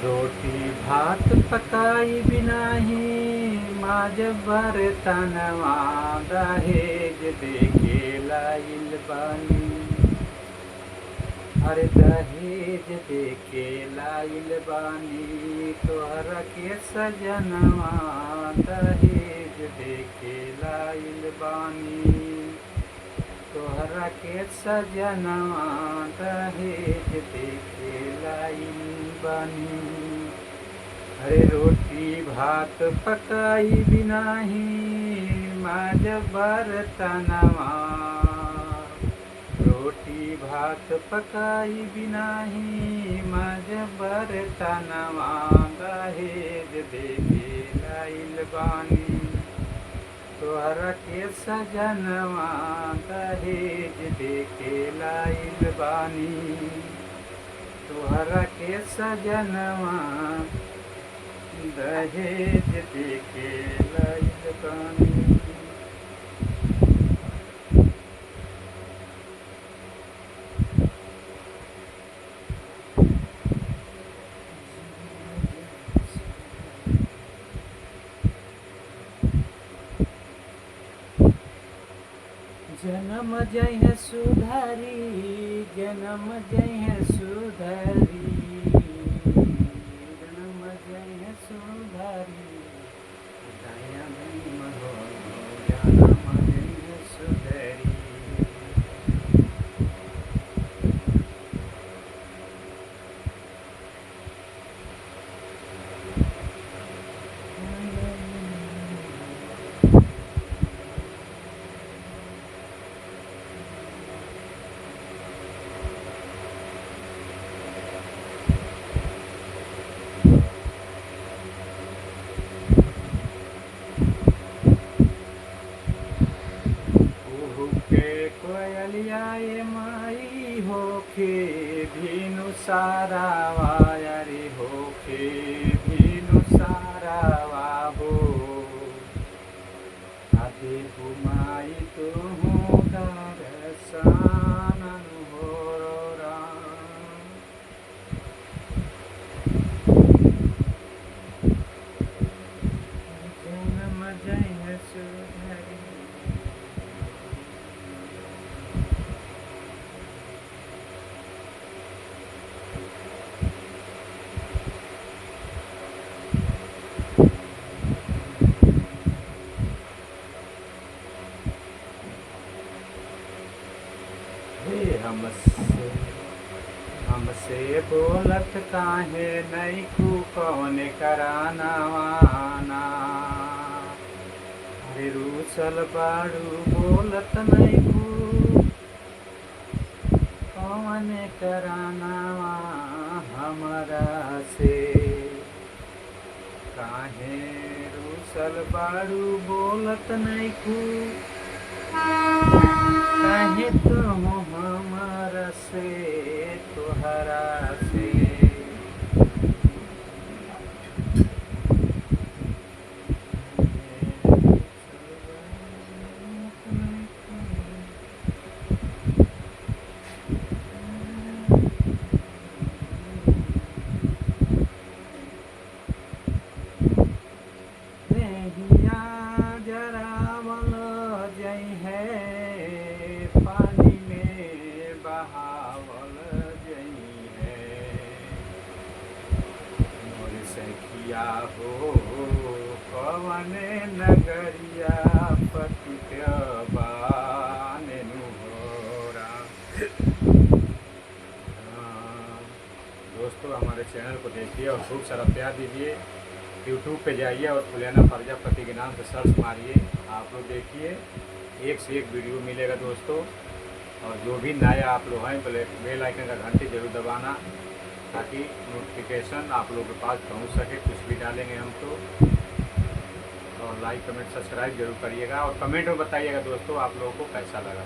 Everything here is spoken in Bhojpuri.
रोटी भात पकाई बिनाही माझ बर्तनवा दहेज देके लाइल बानी। अरे दहेज देके लाइल बानी तोहरा के सजनवा दहेज देके लाइल बानी तोहरा के सजनवा दहेज देके लाइल बानी। अरे रोटी भात पकाई बिनाही माझ बर्तनवा रोटी भात पकाई बिनाही माझ बर्तनवा दहेज देके लाइल बानी तोहरा के सजनवा दहेज देके लाइल बानी तोहरा के सजनवा दहेज देके लाइल बानी। जन्म जय सुधारी जन्म जय सुधारी जन्म जय सुधारी दया नहीं महो जन्म जय सुधारी। कोयलियाए माई होके भीनु सारावा यारी होके भीनु सारावा हो आदे बुमाई तो हूँ दरसान हो राम। जन्म जय सुधारी हमसे बोलत काहे नहीं कू कौन कराना वाना। अरे रूसल बाड़ू बोलत नहीं कू कौन कराना वा हमरा से काहे रूसल बाड़ू बोलत नहीं कू कहे तुम हमारा से तोहरा से। सखिया हो कवने नगरिया पतित बानेनु होरा। दोस्तों हमारे चैनल को देखिए और खूब सारा प्यार दीजिए। यूट्यूब पे जाइए और फुलियाना प्रजापति के नाम से सर्च मारिए। आप लोग देखिए एक से एक वीडियो मिलेगा दोस्तों। और जो भी नया आप लोग हैं बेल आइकन का घंटी जरूर दबाना ताकि नोटिफिकेशन आप लोगों के पास पहुंच सके। कुछ भी डालेंगे हम तो। और लाइक कमेंट सब्सक्राइब जरूर करिएगा और कमेंट में बताइएगा दोस्तों आप लोगों को कैसा लगा।